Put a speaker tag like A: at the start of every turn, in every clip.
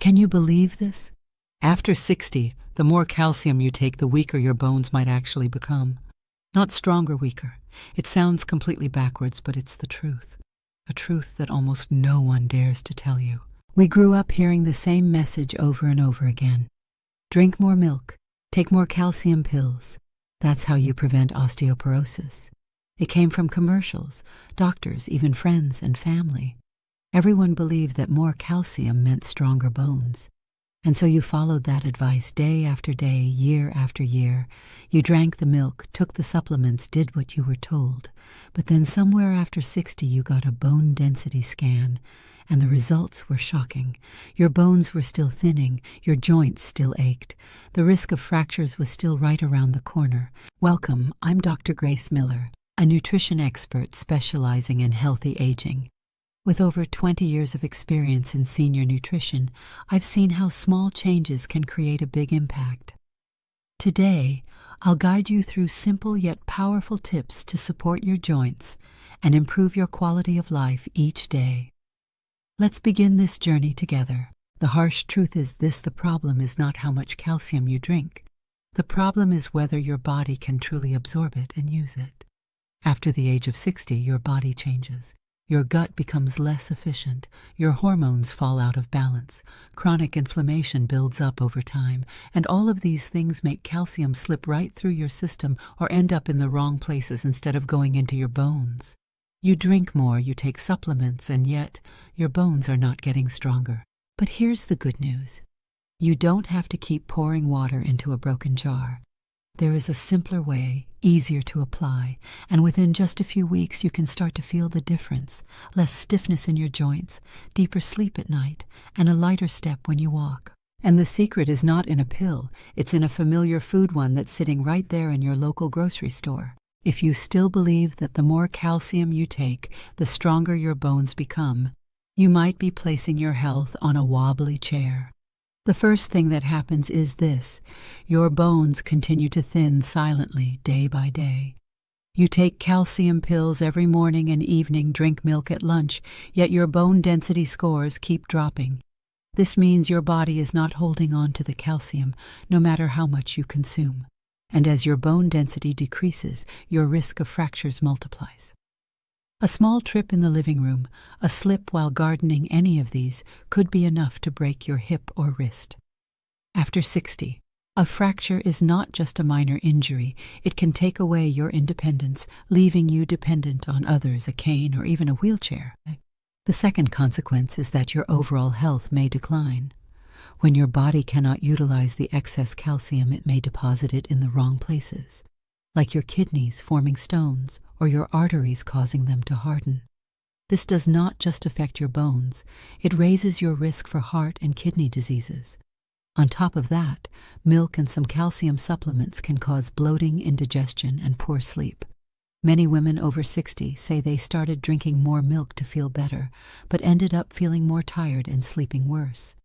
A: Can you believe this? After 60, the more calcium you take, the weaker your bones might actually become. Not stronger, weaker. It sounds completely backwards, but it's the truth. A truth that almost no one dares to tell you. We grew up hearing the same message over and over again. Drink more milk. Take more calcium pills. That's how you prevent osteoporosis. It came from commercials, doctors, even friends and family. Everyone believed that more calcium meant stronger bones. And so you followed that advice day after day, year after year. You drank the milk, took the supplements, did what you were told. But then somewhere after 60, you got a bone density scan, and the results were shocking. Your bones were still thinning, your joints still ached. The risk of fractures was still right around the corner. Welcome, I'm Dr. Grace Miller, a nutrition expert specializing in healthy aging. With over 20 years of experience in senior nutrition, I've seen how small changes can create a big impact. Today, I'll guide you through simple yet powerful tips to support your joints and improve your quality of life each day. Let's begin this journey together. The harsh truth is this: the problem is not how much calcium you drink. The problem is whether your body can truly absorb it and use it. After the age of 60, your body changes. Your gut becomes less efficient, your hormones fall out of balance, chronic inflammation builds up over time, and all of these things make calcium slip right through your system or end up in the wrong places instead of going into your bones. You drink more, you take supplements, and yet your bones are not getting stronger. But here's the good news. You don't have to keep pouring water into a broken jar. There is a simpler way, easier to apply, and within just a few weeks you can start to feel the difference. Less stiffness in your joints, deeper sleep at night, and a lighter step when you walk. And the secret is not in a pill, it's in a familiar food one that's sitting right there in your local grocery store. If you still believe that the more calcium you take, the stronger your bones become, you might be placing your health on a wobbly chair. The first thing that happens is this: your bones continue to thin silently day by day. You take calcium pills every morning and evening, drink milk at lunch, yet your bone density scores keep dropping. This means your body is not holding on to the calcium, no matter how much you consume. And as your bone density decreases, your risk of fractures multiplies. A small trip in the living room, a slip while gardening, any of these could be enough to break your hip or wrist. After 60, a fracture is not just a minor injury. It can take away your independence, leaving you dependent on others, a cane, or even a wheelchair. The second consequence is that your overall health may decline. When your body cannot utilize the excess calcium, it may deposit it in the wrong places, like your kidneys forming stones or your arteries causing them to harden. This does not just affect your bones, it raises your risk for heart and kidney diseases. On top of that, milk and some calcium supplements can cause bloating, indigestion, and poor sleep. Many women over 60 say they started drinking more milk to feel better, but ended up feeling more tired and sleeping worse.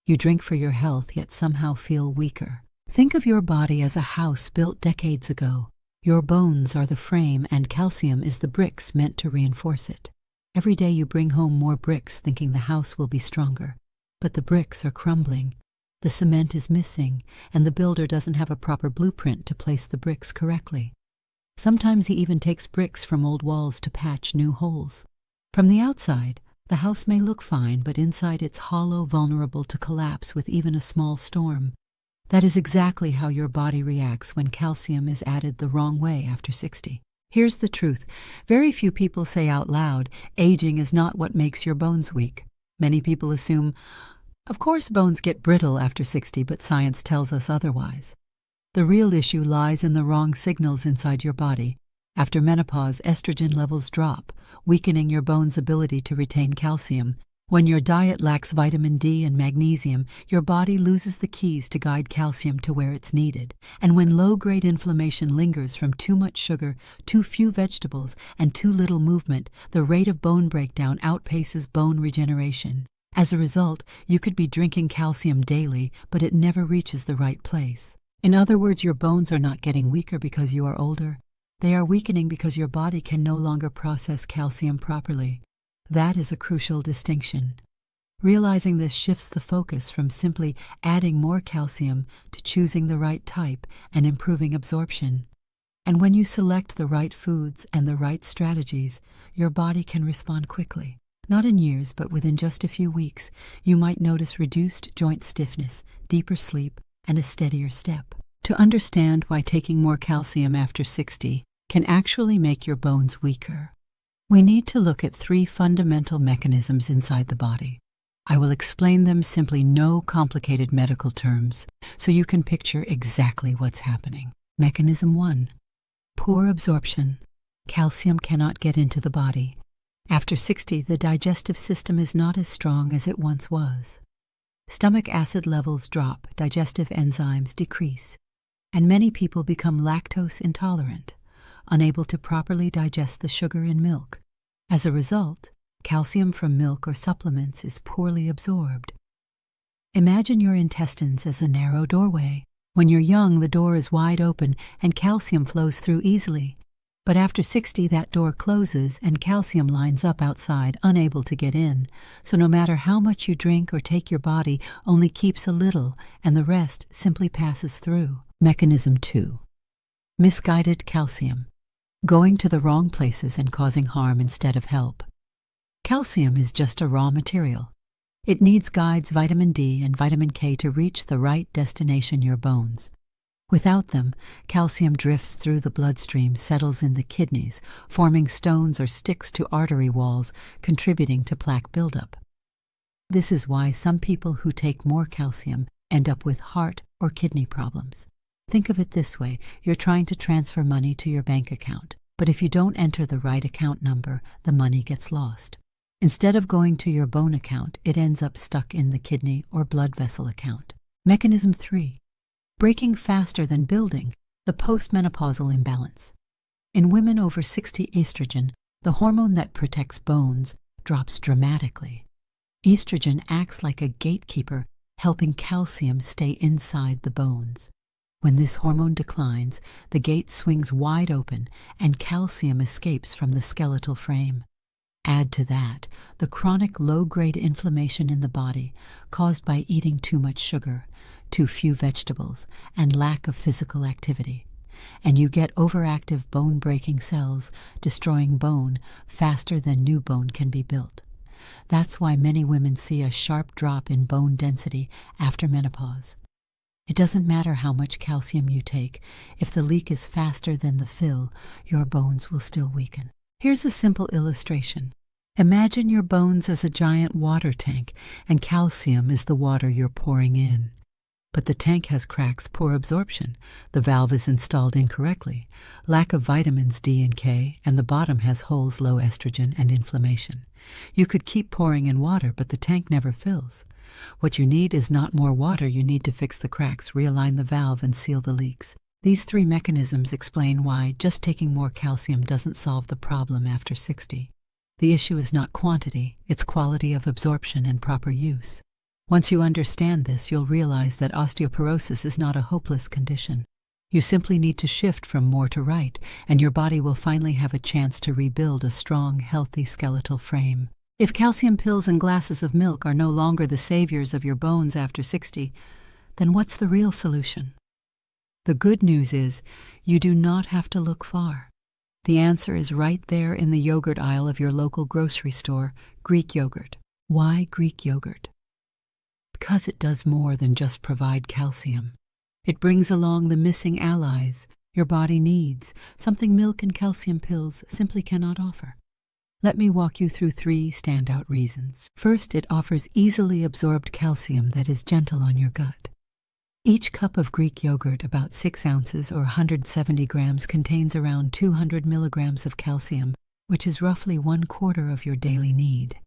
A: You drink for your health, yet somehow feel weaker. Think of your body as a house built decades ago. Your bones are the frame, and calcium is the bricks meant to reinforce it. Every day you bring home more bricks thinking the house will be stronger, but the bricks are crumbling. The cement is missing, and the builder doesn't have a proper blueprint to place the bricks correctly. Sometimes he even takes bricks from old walls to patch new holes. From the outside, the house may look fine, but inside it's hollow, vulnerable to collapse with even a small storm. That is exactly how your body reacts when calcium is added the wrong way after 60. Here's the truth. Very few people say out loud, aging is not what makes your bones weak. Many people assume, of course bones get brittle after 60, but science tells us otherwise. The real issue lies in the wrong signals inside your body. After menopause, estrogen levels drop, weakening your bone's ability to retain calcium. When your diet lacks vitamin D and magnesium, your body loses the keys to guide calcium to where it's needed. And when low-grade inflammation lingers from too much sugar, too few vegetables, and too little movement, the rate of bone breakdown outpaces bone regeneration. As a result, you could be drinking calcium daily, but it never reaches the right place. In other words, your bones are not getting weaker because you are older. They are weakening because your body can no longer process calcium properly. That is a crucial distinction. Realizing this shifts the focus from simply adding more calcium to choosing the right type and improving absorption. And when you select the right foods and the right strategies, your body can respond quickly. Not in years, but within just a few weeks, you might notice reduced joint stiffness, deeper sleep, and a steadier step. To understand why taking more calcium after 60 can actually make your bones weaker, we need to look at 3 fundamental mechanisms inside the body. I will explain them simply, no complicated medical terms, so you can picture exactly what's happening. Mechanism 1. Poor absorption. Calcium cannot get into the body. After 60, the digestive system is not as strong as it once was. Stomach acid levels drop, digestive enzymes decrease, and many people become lactose intolerant, unable to properly digest the sugar in milk. As a result, calcium from milk or supplements is poorly absorbed. Imagine your intestines as a narrow doorway. When you're young, the door is wide open and calcium flows through easily. But after 60, that door closes and calcium lines up outside, unable to get in. So no matter how much you drink or take, your body only keeps a little, and the rest simply passes through. Mechanism 2. Misguided calcium. Going to the wrong places and causing harm instead of help. Calcium is just a raw material. It needs guides, vitamin D and vitamin K, to reach the right destination, your bones. Without them, calcium drifts through the bloodstream, settles in the kidneys, forming stones or sticks to artery walls, contributing to plaque buildup. This is why some people who take more calcium end up with heart or kidney problems. Think of it this way: you're trying to transfer money to your bank account, but if you don't enter the right account number, the money gets lost. Instead of going to your bone account, it ends up stuck in the kidney or blood vessel account. Mechanism 3. Breaking faster than building. The postmenopausal imbalance. In women over 60, estrogen, the hormone that protects bones, drops dramatically. Estrogen acts like a gatekeeper, helping calcium stay inside the bones. When this hormone declines, the gate swings wide open and calcium escapes from the skeletal frame. Add to that the chronic low-grade inflammation in the body caused by eating too much sugar, too few vegetables, and lack of physical activity, and you get overactive bone-breaking cells, destroying bone faster than new bone can be built. That's why many women see a sharp drop in bone density after menopause. It doesn't matter how much calcium you take. If the leak is faster than the fill, your bones will still weaken. Here's a simple illustration. Imagine your bones as a giant water tank, and calcium is the water you're pouring in. But the tank has cracks, poor absorption, the valve is installed incorrectly, lack of vitamins D and K, and the bottom has holes, low estrogen, and inflammation. You could keep pouring in water, but the tank never fills. What you need is not more water, you need to fix the cracks, realign the valve, and seal the leaks. These 3 mechanisms explain why just taking more calcium doesn't solve the problem after 60. The issue is not quantity, it's quality of absorption and proper use. Once you understand this, you'll realize that osteoporosis is not a hopeless condition. You simply need to shift from more to right, and your body will finally have a chance to rebuild a strong, healthy skeletal frame. If calcium pills and glasses of milk are no longer the saviors of your bones after 60, then what's the real solution? The good news is, you do not have to look far. The answer is right there in the yogurt aisle of your local grocery store: Greek yogurt. Why Greek yogurt? Because it does more than just provide calcium. It brings along the missing allies your body needs, something milk and calcium pills simply cannot offer. Let me walk you through 3 standout reasons. First, it offers easily absorbed calcium that is gentle on your gut. Each cup of Greek yogurt, about 6 ounces or 170 grams, contains around 200 milligrams of calcium, which is roughly 1/4 of your daily need.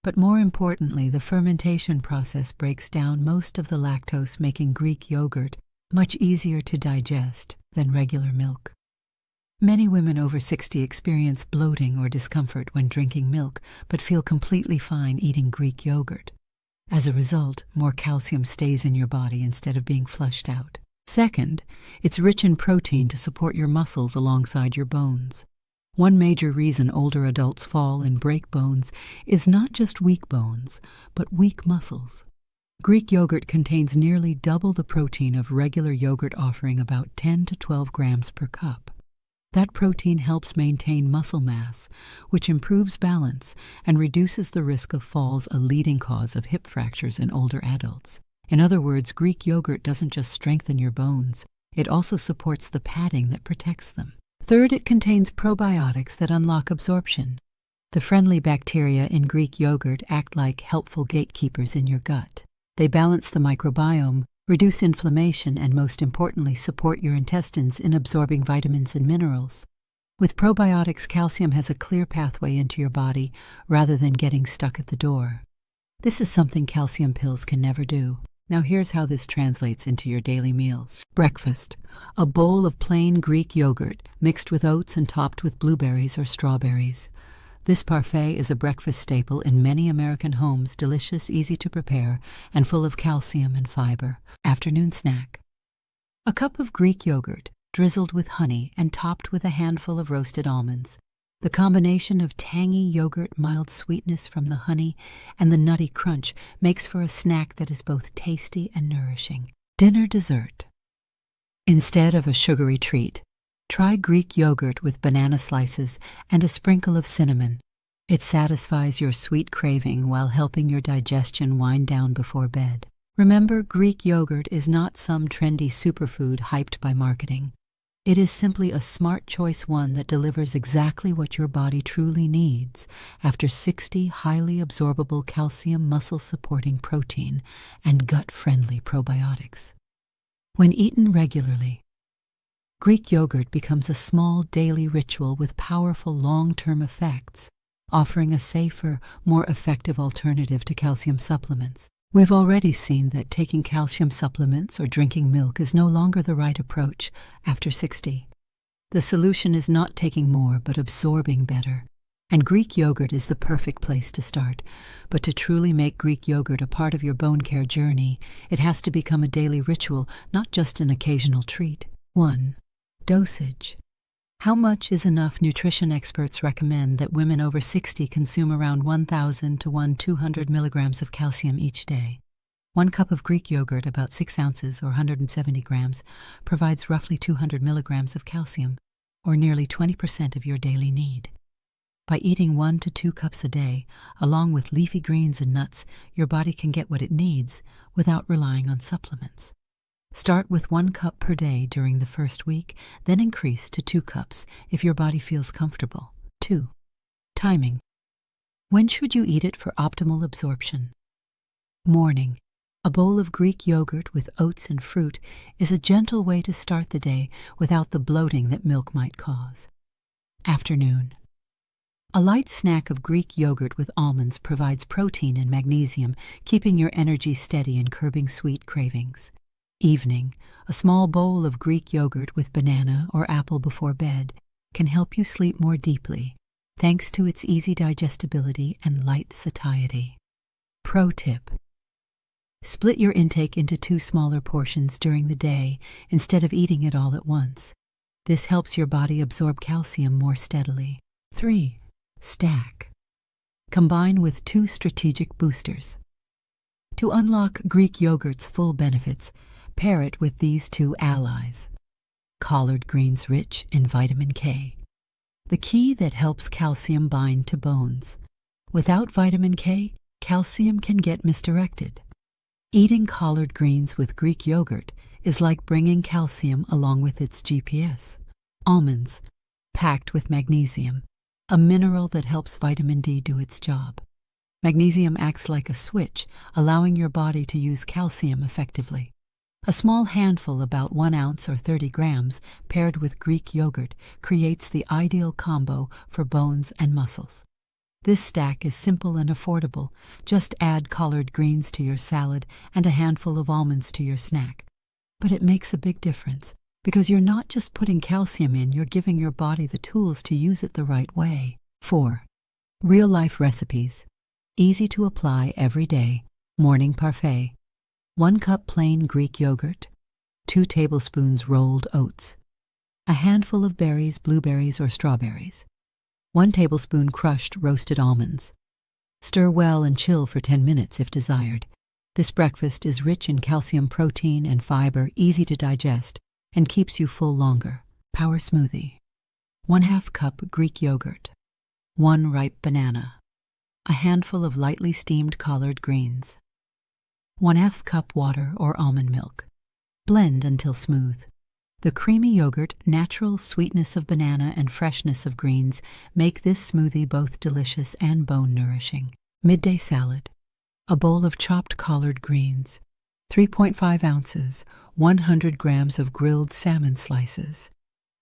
A: But more importantly, the fermentation process breaks down most of the lactose, making Greek yogurt much easier to digest than regular milk. Many women over 60 experience bloating or discomfort when drinking milk, but feel completely fine eating Greek yogurt. As a result, more calcium stays in your body instead of being flushed out. Second, it's rich in protein to support your muscles alongside your bones. One major reason older adults fall and break bones is not just weak bones, but weak muscles. Greek yogurt contains nearly double the protein of regular yogurt, offering about 10 to 12 grams per cup. That protein helps maintain muscle mass, which improves balance and reduces the risk of falls, a leading cause of hip fractures in older adults. In other words, Greek yogurt doesn't just strengthen your bones, it also supports the padding that protects them. Third, it contains probiotics that unlock absorption. The friendly bacteria in Greek yogurt act like helpful gatekeepers in your gut. They balance the microbiome, reduce inflammation, and most importantly, support your intestines in absorbing vitamins and minerals. With probiotics, calcium has a clear pathway into your body rather than getting stuck at the door. This is something calcium pills can never do. Now here's how this translates into your daily meals. Breakfast: a bowl of plain Greek yogurt mixed with oats and topped with blueberries or strawberries. This parfait is a breakfast staple in many American homes, delicious, easy to prepare, and full of calcium and fiber. Afternoon snack: a cup of Greek yogurt, drizzled with honey and topped with a handful of roasted almonds. The combination of tangy yogurt, mild sweetness from the honey, and the nutty crunch makes for a snack that is both tasty and nourishing. Dinner dessert: instead of a sugary treat, try Greek yogurt with banana slices and a sprinkle of cinnamon. It satisfies your sweet craving while helping your digestion wind down before bed. Remember, Greek yogurt is not some trendy superfood hyped by marketing. It is simply a smart choice, one that delivers exactly what your body truly needs after 60 highly absorbable calcium, muscle-supporting protein, and gut-friendly probiotics. When eaten regularly, Greek yogurt becomes a small daily ritual with powerful long-term effects, offering a safer, more effective alternative to calcium supplements. We've already seen that taking calcium supplements or drinking milk is no longer the right approach after 60. The solution is not taking more, but absorbing better. And Greek yogurt is the perfect place to start. But to truly make Greek yogurt a part of your bone care journey, it has to become a daily ritual, not just an occasional treat. 1. Dosage. How much is enough? Nutrition experts recommend that women over 60 consume around 1,000 to 200 milligrams of calcium each day. 1 cup of Greek yogurt, about 6 ounces or 170 grams, provides roughly 200 milligrams of calcium, or nearly 20% of your daily need. By eating 1 to 2 cups a day, along with leafy greens and nuts, your body can get what it needs without relying on supplements. Start with 1 cup per day during the first week, then increase to 2 cups if your body feels comfortable. 2. Timing. When should you eat it for optimal absorption? Morning. A bowl of Greek yogurt with oats and fruit is a gentle way to start the day without the bloating that milk might cause. Afternoon. A light snack of Greek yogurt with almonds provides protein and magnesium, keeping your energy steady and curbing sweet cravings. Evening. A small bowl of Greek yogurt with banana or apple before bed can help you sleep more deeply, thanks to its easy digestibility and light satiety. Pro tip: split your intake into 2 smaller portions during the day instead of eating it all at once. This helps your body absorb calcium more steadily. 3. Stack. Combine with 2 strategic boosters. To unlock Greek yogurt's full benefits, pair it with these 2 allies. Collard greens rich in vitamin K, the key that helps calcium bind to bones. Without vitamin K, calcium can get misdirected. Eating collard greens with Greek yogurt is like bringing calcium along with its GPS. Almonds, packed with magnesium, a mineral that helps vitamin D do its job. Magnesium acts like a switch, allowing your body to use calcium effectively. A small handful, about 1 ounce or 30 grams, paired with Greek yogurt, creates the ideal combo for bones and muscles. This stack is simple and affordable. Just add collard greens to your salad and a handful of almonds to your snack. But it makes a big difference, because you're not just putting calcium in, you're giving your body the tools to use it the right way. 4. Real-life recipes. Easy to apply every day. Morning parfait. 1 cup plain Greek yogurt, 2 tablespoons rolled oats, a handful of berries, blueberries or strawberries, 1 tablespoon crushed roasted almonds. Stir well and chill for 10 minutes if desired. This breakfast is rich in calcium, protein, and fiber, easy to digest, and keeps you full longer. Power smoothie. 1/2 cup Greek yogurt. 1 ripe banana. A handful of lightly steamed collard greens. 1/2 cup water or almond milk. Blend until smooth. The creamy yogurt, natural sweetness of banana, and freshness of greens make this smoothie both delicious and bone-nourishing. Midday salad. A bowl of chopped collard greens. 3.5 ounces, 100 grams of grilled salmon slices.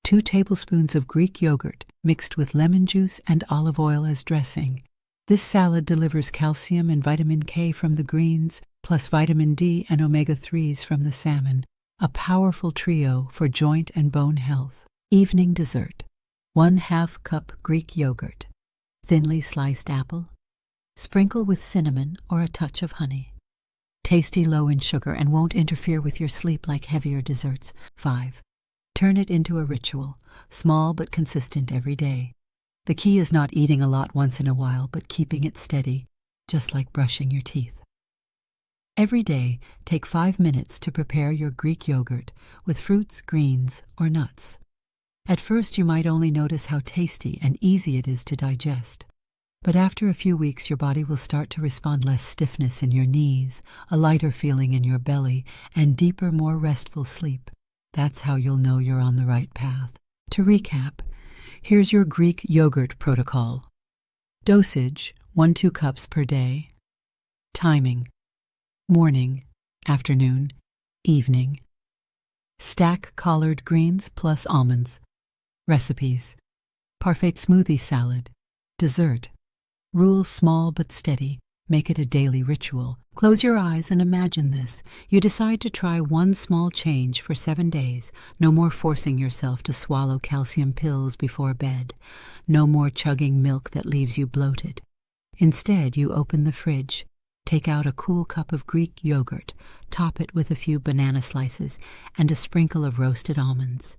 A: 2 tablespoons of Greek yogurt mixed with lemon juice and olive oil as dressing. This salad delivers calcium and vitamin K from the greens, plus vitamin D and omega-3s from the salmon, a powerful trio for joint and bone health. Evening dessert. 1/2 cup Greek yogurt. Thinly sliced apple. Sprinkle with cinnamon or a touch of honey. Tasty, low in sugar, and won't interfere with your sleep like heavier desserts. 5. Turn it into a ritual, small but consistent every day. The key is not eating a lot once in a while, but keeping it steady, just like brushing your teeth. Every day, take 5 minutes to prepare your Greek yogurt with fruits, greens, or nuts. At first, you might only notice how tasty and easy it is to digest. But after a few weeks, your body will start to respond: less stiffness in your knees, a lighter feeling in your belly, and deeper, more restful sleep. That's how you'll know you're on the right path. To recap, here's your Greek yogurt protocol. Dosage, 1-2 cups per day. Timing, morning, afternoon, evening. Stack collard greens plus almonds. Recipes: parfait smoothie salad. Dessert: rule small but steady. Make it a daily ritual. Close your eyes and imagine this. You decide to try one small change for 7 days. No more forcing yourself to swallow calcium pills before bed. No more chugging milk that leaves you bloated. Instead, you open the fridge, take out a cool cup of Greek yogurt, top it with a few banana slices and a sprinkle of roasted almonds.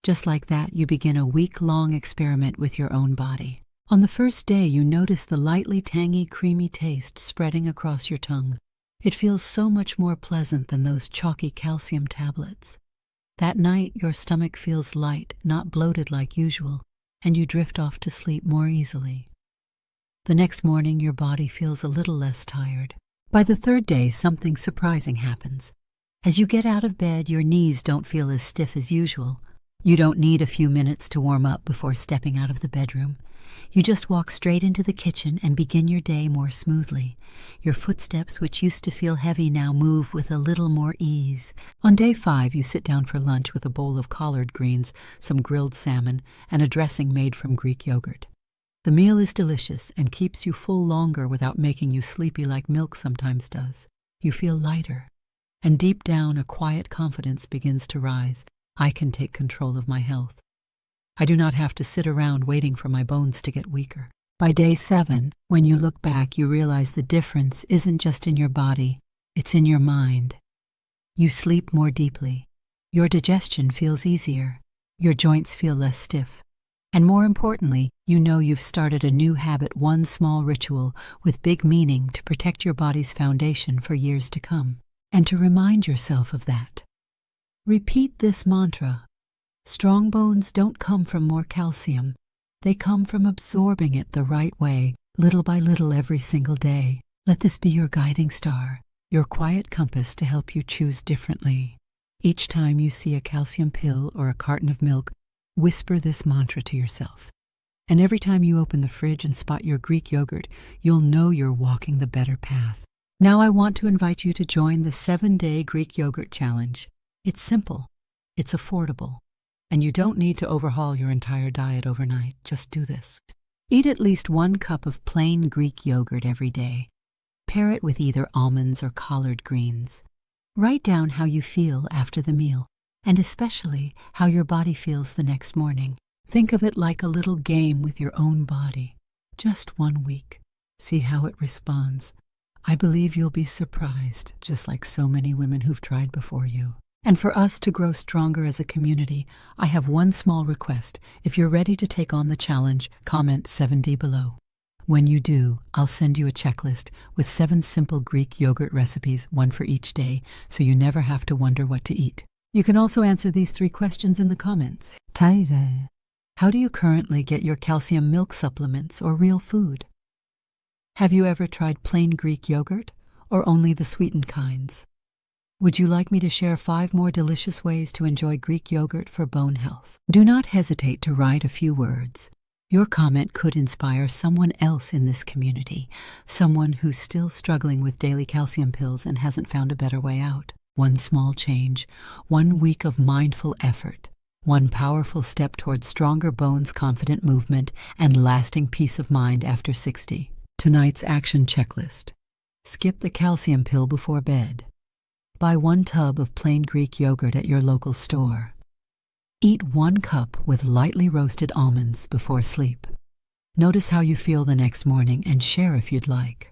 A: Just like that, you begin a week-long experiment with your own body. On the first day, you notice the lightly tangy, creamy taste spreading across your tongue. It feels so much more pleasant than those chalky calcium tablets. That night, your stomach feels light, not bloated like usual, and you drift off to sleep more easily. The next morning, your body feels a little less tired. By the 3rd day, something surprising happens. As you get out of bed, your knees don't feel as stiff as usual. You don't need a few minutes to warm up before stepping out of the bedroom. You just walk straight into the kitchen and begin your day more smoothly. Your footsteps, which used to feel heavy, now move with a little more ease. On day 5, you sit down for lunch with a bowl of collard greens, some grilled salmon, and a dressing made from Greek yogurt. The meal is delicious and keeps you full longer without making you sleepy like milk sometimes does. You feel lighter, and deep down a quiet confidence begins to rise. I can take control of my health. I do not have to sit around waiting for my bones to get weaker. By day 7, when you look back, you realize the difference isn't just in your body, it's in your mind. You sleep more deeply. Your digestion feels easier. Your joints feel less stiff. And more importantly, you know you've started a new habit, one small ritual with big meaning to protect your body's foundation for years to come. And to remind yourself of that, repeat this mantra. Strong bones don't come from more calcium. They come from absorbing it the right way, little by little every single day. Let this be your guiding star, your quiet compass to help you choose differently. Each time you see a calcium pill or a carton of milk, whisper this mantra to yourself. And every time you open the fridge and spot your Greek yogurt, you'll know you're walking the better path. Now I want to invite you to join the 7-day Greek yogurt challenge. It's simple, it's affordable, and you don't need to overhaul your entire diet overnight. Just do this. Eat at least 1 cup of plain Greek yogurt every day. Pair it with either almonds or collard greens. Write down how you feel after the meal, and especially how your body feels the next morning. Think of it like a little game with your own body. Just 1 week. See how it responds. I believe you'll be surprised, just like so many women who've tried before you. And for us to grow stronger as a community, I have one small request. If you're ready to take on the challenge, comment 7D below. When you do, I'll send you a checklist with 7 simple Greek yogurt recipes, one for each day, so you never have to wonder what to eat. You can also answer these 3 questions in the comments. How do you currently get your calcium milk supplements or real food? Have you ever tried plain Greek yogurt, or only the sweetened kinds? Would you like me to share 5 more delicious ways to enjoy Greek yogurt for bone health? Do not hesitate to write a few words. Your comment could inspire someone else in this community, someone who's still struggling with daily calcium pills and hasn't found a better way out. One small change, 1 week of mindful effort, 1 powerful step towards stronger bones, confident movement, and lasting peace of mind after 60. Tonight's action checklist. Skip the calcium pill before bed. Buy 1 tub of plain Greek yogurt at your local store. Eat 1 cup with lightly roasted almonds before sleep. Notice how you feel the next morning and share if you'd like.